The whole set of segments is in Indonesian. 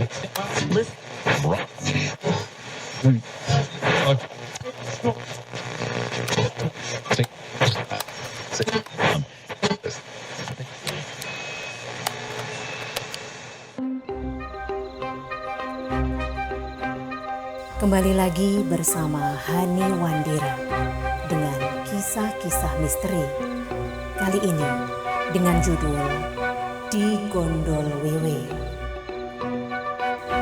Kembali lagi bersama Hani Wandira dengan kisah-kisah misteri. Kali ini dengan judul Di Gondol Wewe.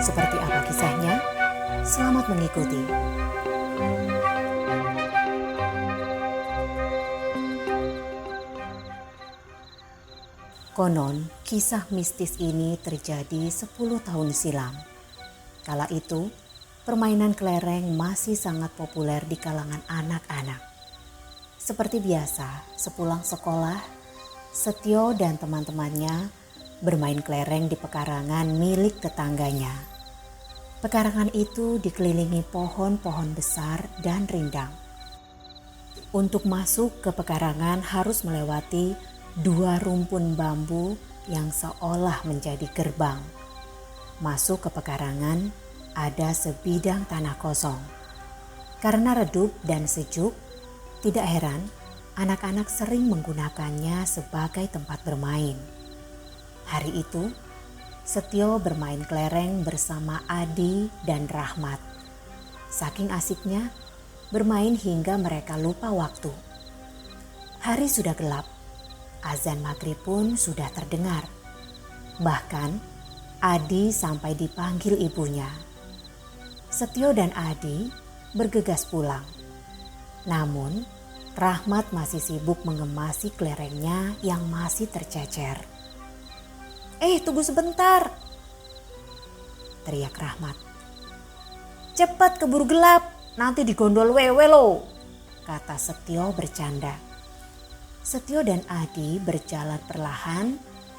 Seperti apa kisahnya? Selamat mengikuti. Konon, kisah mistis ini terjadi 10 tahun silam. Kala itu, permainan kelereng masih sangat populer di kalangan anak-anak. Seperti biasa, sepulang sekolah, Setio dan teman-temannya bermain kelereng di pekarangan milik tetangganya. Pekarangan itu dikelilingi pohon-pohon besar dan rindang. Untuk masuk ke pekarangan harus melewati 2 rumpun bambu yang seolah menjadi gerbang. Masuk ke pekarangan ada sebidang tanah kosong. Karena redup dan sejuk, tidak heran anak-anak sering menggunakannya sebagai tempat bermain. Hari itu, Setio bermain kelereng bersama Adi dan Rahmat. Saking asiknya, bermain hingga mereka lupa waktu. Hari sudah gelap, azan maghrib pun sudah terdengar. Bahkan, Adi sampai dipanggil ibunya. Setio dan Adi bergegas pulang. Namun, Rahmat masih sibuk mengemasi kelerengnya yang masih tercecer. Tunggu sebentar!" teriak Rahmat. "Cepat keburu gelap, nanti digondol wewe lo," kata Setio bercanda. Setio dan Adi berjalan perlahan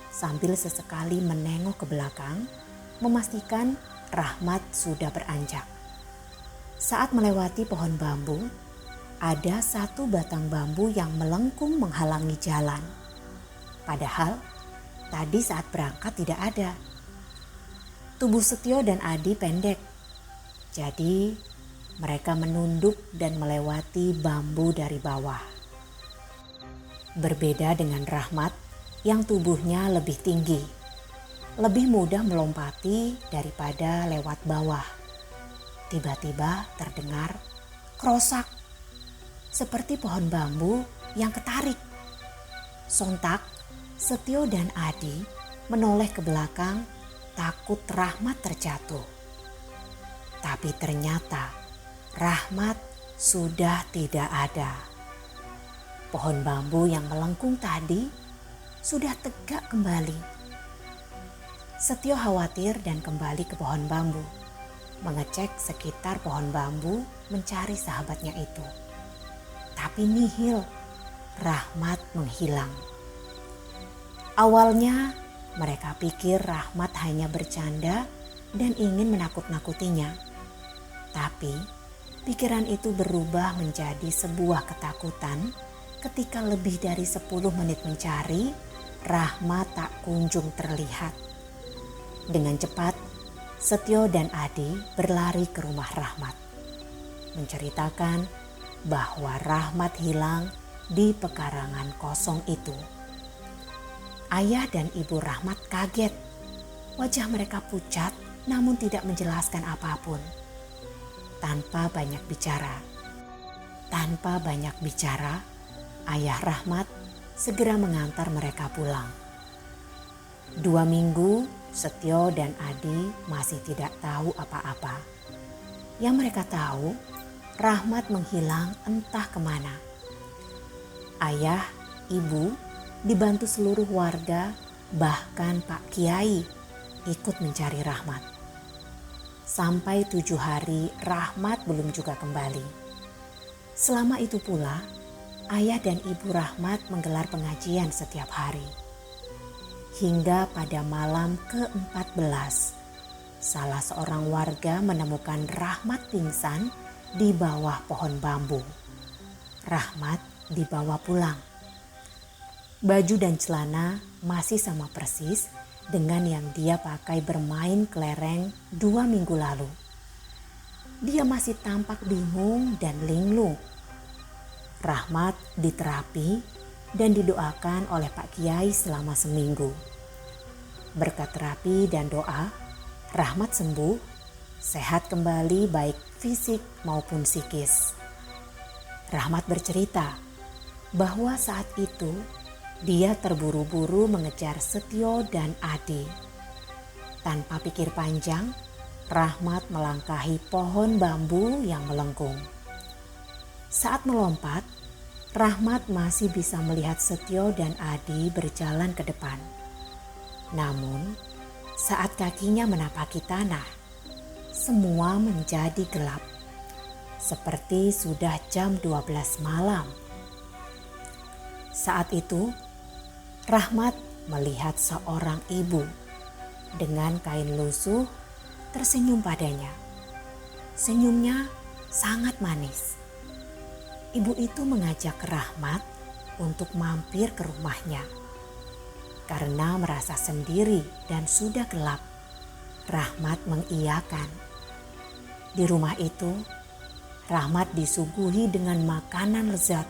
sambil sesekali menengok ke belakang, memastikan Rahmat sudah beranjak. Saat melewati pohon bambu, ada 1 batang bambu yang melengkung menghalangi jalan. Padahal tadi saat berangkat tidak ada. Tubuh Setio dan Adi pendek, jadi mereka menunduk dan melewati bambu dari bawah. Berbeda dengan Rahmat yang tubuhnya lebih tinggi. Lebih mudah melompati daripada lewat bawah. Tiba-tiba terdengar krosak, seperti pohon bambu yang ketarik. Sontak, Setio dan Adi menoleh ke belakang takut Rahmat terjatuh. Tapi ternyata Rahmat sudah tidak ada. Pohon bambu yang melengkung tadi sudah tegak kembali. Setio khawatir dan kembali ke pohon bambu, mengecek sekitar pohon bambu mencari sahabatnya itu. Tapi nihil, Rahmat menghilang. Awalnya mereka pikir Rahmat hanya bercanda dan ingin menakut-nakutinya. Tapi pikiran itu berubah menjadi sebuah ketakutan ketika lebih dari 10 menit mencari, Rahmat tak kunjung terlihat. Dengan cepat, Setio dan Adi berlari ke rumah Rahmat, menceritakan bahwa Rahmat hilang di pekarangan kosong itu. Ayah dan ibu Rahmat kaget. Wajah mereka pucat namun tidak menjelaskan apapun. Tanpa banyak bicara, ayah Rahmat segera mengantar mereka pulang. 2 minggu Setio dan Adi masih tidak tahu apa-apa. Yang mereka tahu, Rahmat menghilang entah kemana. Ayah, ibu, dibantu seluruh warga, bahkan Pak Kiai ikut mencari Rahmat. Sampai 7 hari Rahmat belum juga kembali. Selama itu pula, ayah dan ibu Rahmat menggelar pengajian setiap hari. Hingga pada malam ke-14, salah seorang warga menemukan Rahmat pingsan di bawah pohon bambu. Rahmat dibawa pulang. Baju dan celana masih sama persis dengan yang dia pakai bermain kelereng 2 minggu lalu. Dia masih tampak bingung dan linglung. Rahmat diterapi dan didoakan oleh Pak Kiai selama seminggu. Berkat terapi dan doa, Rahmat sembuh, sehat kembali baik fisik maupun psikis. Rahmat bercerita bahwa saat itu dia terburu-buru mengejar Setio dan Adi. Tanpa pikir panjang, Rahmat melangkahi pohon bambu yang melengkung. Saat melompat, Rahmat masih bisa melihat Setio dan Adi berjalan ke depan. Namun, saat kakinya menapaki tanah, semua menjadi gelap. Seperti sudah jam 12 malam. Saat itu, Rahmat melihat seorang ibu dengan kain lusuh tersenyum padanya. Senyumnya sangat manis. Ibu itu mengajak Rahmat untuk mampir ke rumahnya. Karena merasa sendiri dan sudah gelap, Rahmat mengiyakan. Di rumah itu, Rahmat disuguhi dengan makanan lezat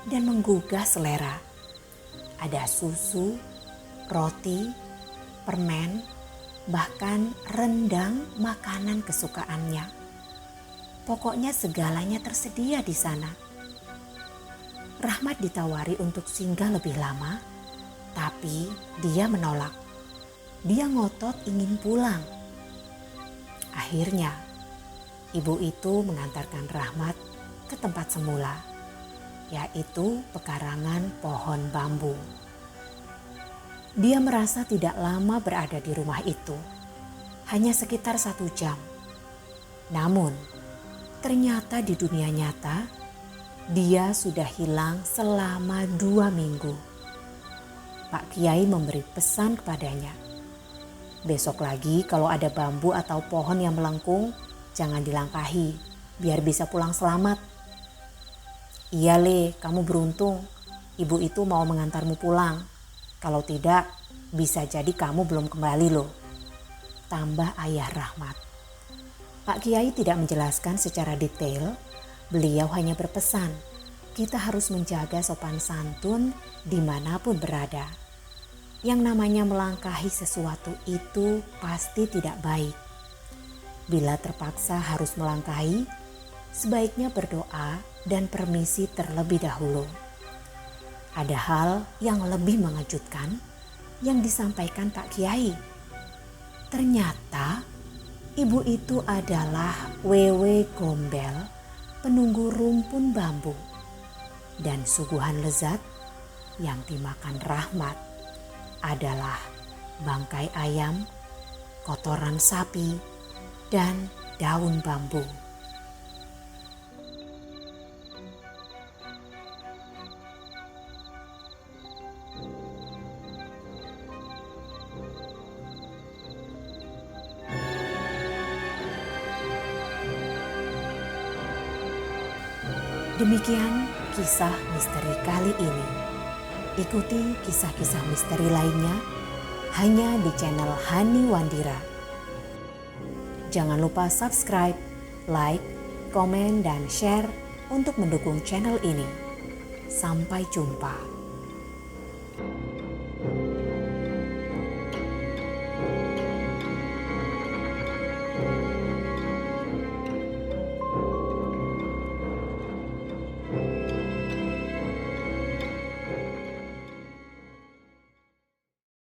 dan menggugah selera. Ada susu, roti, permen, bahkan rendang makanan kesukaannya. Pokoknya segalanya tersedia di sana. Rahmat ditawari untuk singgah lebih lama, tapi dia menolak. Dia ngotot ingin pulang. Akhirnya, ibu itu mengantarkan Rahmat ke tempat semula, yaitu pekarangan pohon bambu. Dia merasa tidak lama berada di rumah itu, hanya sekitar 1 jam. Namun, ternyata di dunia nyata, dia sudah hilang selama 2 minggu. Pak Kiai memberi pesan kepadanya, besok lagi kalau ada bambu atau pohon yang melengkung, jangan dilangkahi, biar bisa pulang selamat. Iya Le, kamu beruntung, ibu itu mau mengantarmu pulang. Kalau tidak, bisa jadi kamu belum kembali loh, tambah ayah Rahmat. Pak Kiai tidak menjelaskan secara detail, beliau hanya berpesan, kita harus menjaga sopan santun dimanapun berada. Yang namanya melangkahi sesuatu itu pasti tidak baik. Bila terpaksa harus melangkahi, sebaiknya berdoa dan permisi terlebih dahulu. Ada hal yang lebih mengejutkan yang disampaikan Pak Kiai. Ternyata ibu itu adalah Wewe Gombel, penunggu rumpun bambu. Dan suguhan lezat yang dimakan Rahmat adalah bangkai ayam, kotoran sapi, dan daun bambu. Demikian kisah misteri kali ini. Ikuti kisah-kisah misteri lainnya hanya di channel Hani Wandira. Jangan lupa subscribe, like, komen, dan share untuk mendukung channel ini. Sampai jumpa.